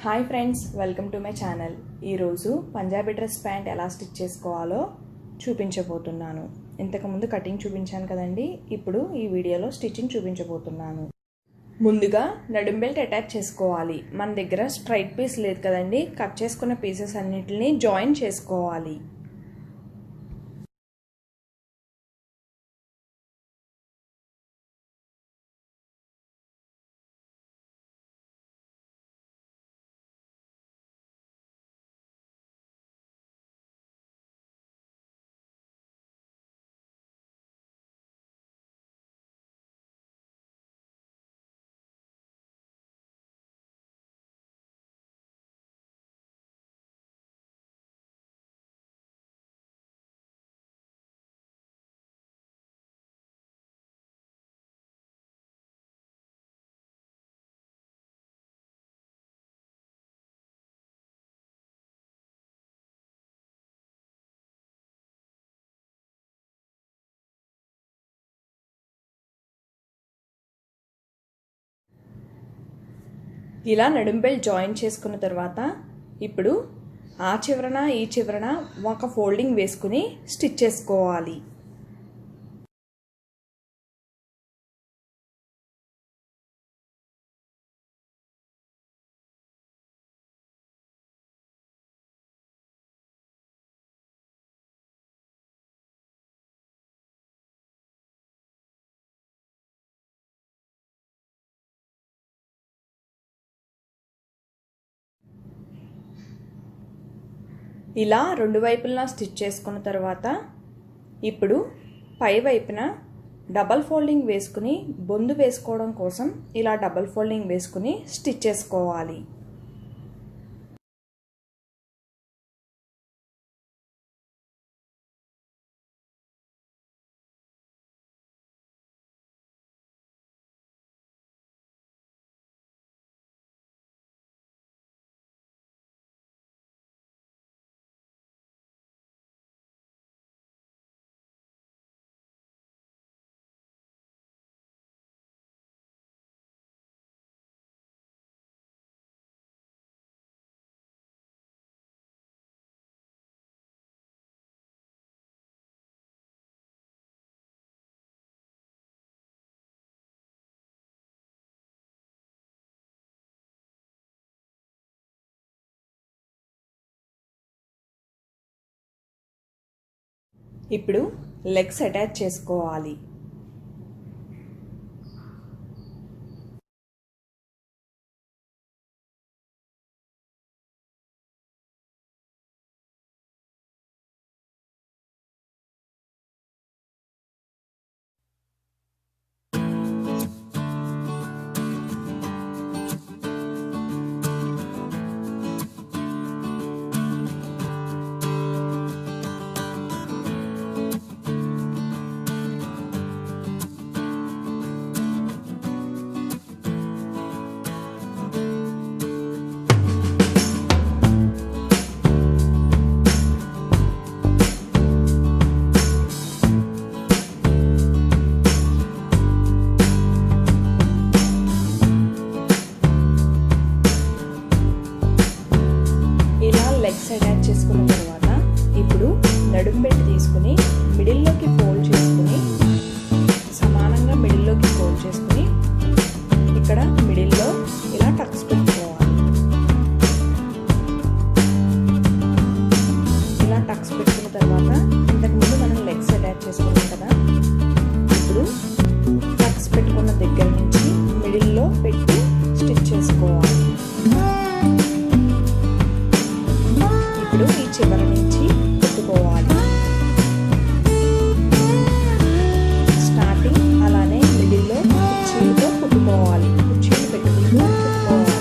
Hi friends, welcome to my channel. ఈరోజు Punjabi dress pant ఎలా stitch చేసుకోవాలో చూపించబోతున్నాను. ఇంతకుముందు కటింగ్ చూపించాను కదండి, ఇప్పుడు ఈ వీడియోలో స్టిచ్చింగ్ చూపించబోతున్నాను. ముందుగా నడుం బెల్ట్ అటాచ్ చేసుకోవాలి. మన దగ్గర స్ట్రైట్ పీస్ లేదు కదండి, కట్ చేసుకున్న పీసెస్ అన్నిటిని జాయిన్ చేసుకోవాలి. ఇలా నడుం బెల్ట్ జాయిన్ చేసుకున్న తర్వాత ఇప్పుడు ఆ చివరన ఈ చివరన ఒక ఫోల్డింగ్ వేసుకుని స్టిచ్ చేసుకోవాలి. ఇలా రెండు వైపులా స్టిచ్ చేసుకున్న తర్వాత ఇప్పుడు పై వైపున డబల్ ఫోల్డింగ్ వేసుకుని బొందు వేసుకోవడం కోసం ఇలా డబల్ ఫోల్డింగ్ వేసుకుని స్టిచ్ చేసుకోవాలి. ఇప్పుడు లెగ్స్ అటాచ్ చేసుకోవాలి. లెగ్స్ అటాచ్ చేసుకున్న తర్వాత ఇప్పుడు నడుం బెల్ట్ తీసుకుని మిడిల్లోకి ఫోల్డ్ చేసుకుని సమానంగా మిడిల్లోకి ఫోల్డ్ చేసుకుని ఇక్కడ మిడిల్లో ఇలా టక్స్ పెట్టుకోవాలి. ఇలా టక్స్ పెట్టుకున్న తర్వాత ఇంతకుముందు మనం లెగ్స్ అటాచ్ చేసుకున్నాం కదా, ఇప్పుడు టక్స్ పెట్టుకున్న దగ్గర నుంచి మిడిల్లో పెట్టి స్టిచ్ చేసుకోవాలి. ఇప్పుడు ఈ చివరి నుంచి కుట్టుకోవాలి. స్టార్టింగ్ అలానే మిడిల్లో కుర్చీలతో కుట్టుకోవాలి. కుర్చీలు పెట్టుకుంటూ కుట్టుకోవాలి.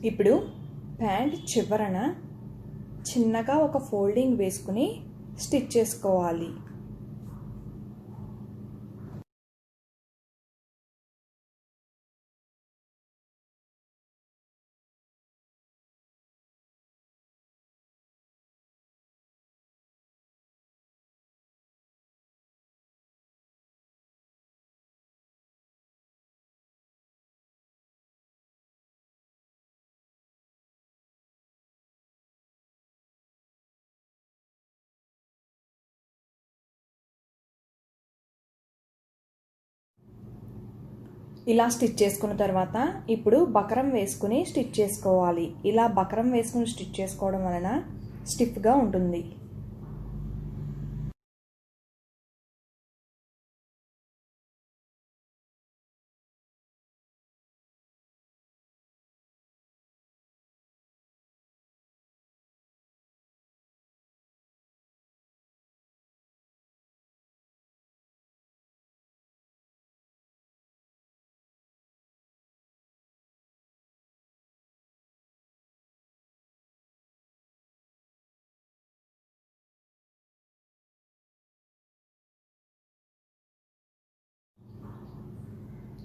ఇప్పుడు ప్యాంట్ చివరన చిన్నగా ఒక ఫోల్డింగ్ వేసుకుని స్టిచ్ చేసుకోవాలి. ఇలా స్టిచ్ చేసుకున్న తర్వాత ఇప్పుడు బకరం వేసుకుని స్టిచ్ చేసుకోవాలి. ఇలా బకరం వేసుకుని స్టిచ్ చేసుకోవడం వలన స్టిఫ్గా ఉంటుంది.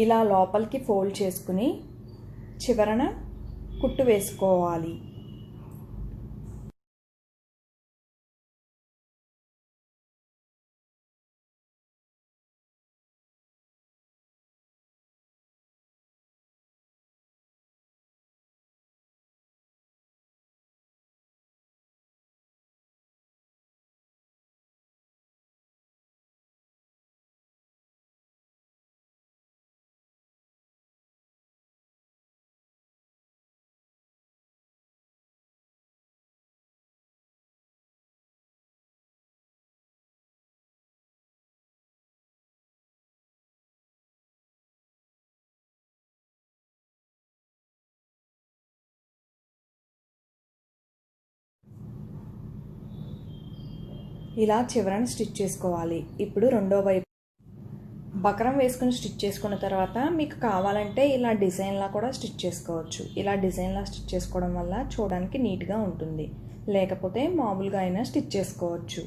ఇలా లోపలికి ఫోల్డ్ చేసుకుని చివరన కుట్టు వేసుకోవాలి. ఇలా చివరన స్టిచ్ చేసుకోవాలి. ఇప్పుడు రెండో వైపు బకరం వేసుకుని స్టిచ్ చేసుకున్న తర్వాత మీకు కావాలంటే ఇలా డిజైన్లా కూడా స్టిచ్ చేసుకోవచ్చు. ఇలా డిజైన్లా స్టిచ్ చేసుకోవడం వల్ల చూడడానికి నీట్గా ఉంటుంది. లేకపోతే మామూలుగా అయినా స్టిచ్ చేసుకోవచ్చు.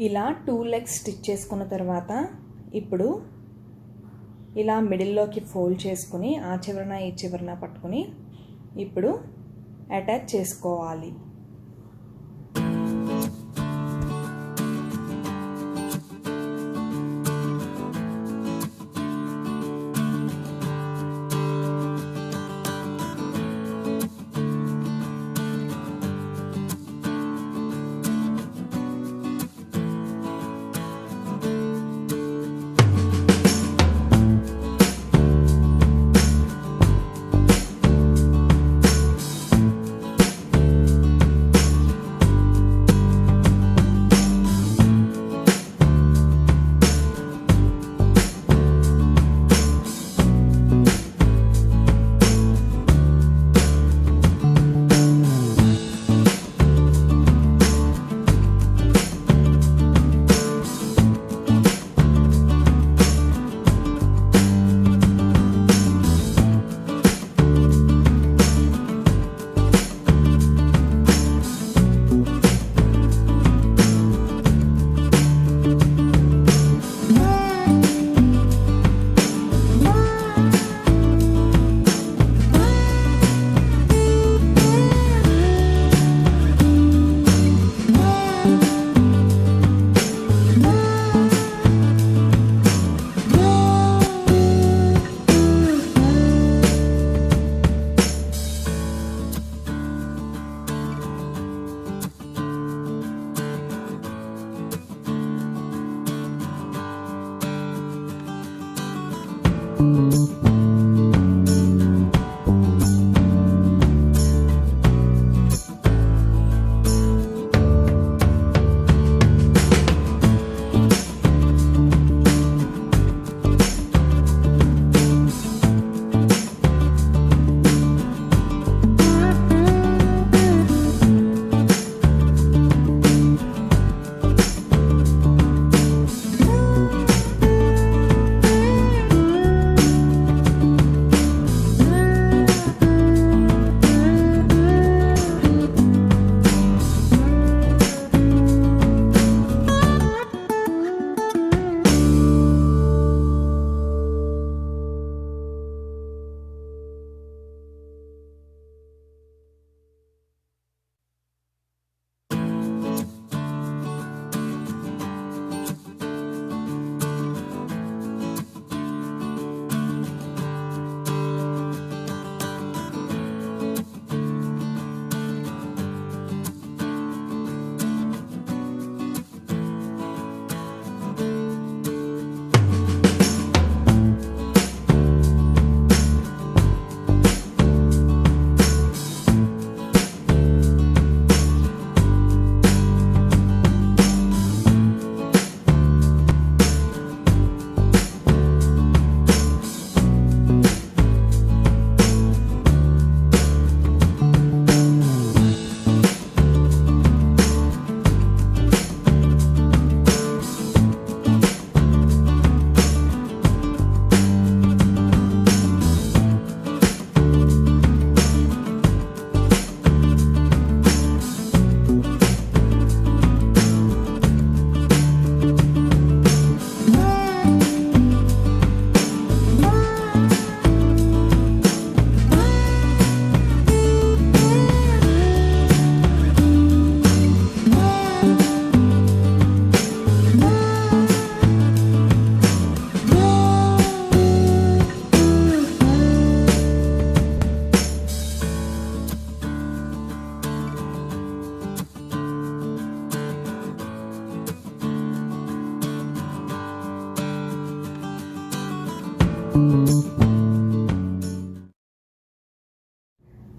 ఇలా 2 లెగ్స్ స్టిచ్ చేసుకున్న తర్వాత ఇప్పుడు ఇలా మిడిల్లోకి ఫోల్డ్ చేసుకుని ఆ చివరన ఈ చివరన పట్టుకుని ఇప్పుడు అటాచ్ చేసుకోవాలి.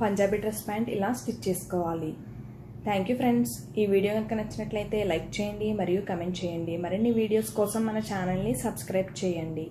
పంజాబీ డ్రెస్ ప్యాంట్ ఇలా స్టిచ్ చేసుకోవాలి. Thank you friends. ఈ వీడియో కనుక నచ్చినట్లయితే లైక్ చేయండి మరియు కమెంట్ చేయండి. మరిన్ని వీడియోస్ కోసం మన ఛానల్ని సబ్స్క్రైబ్ చేయండి.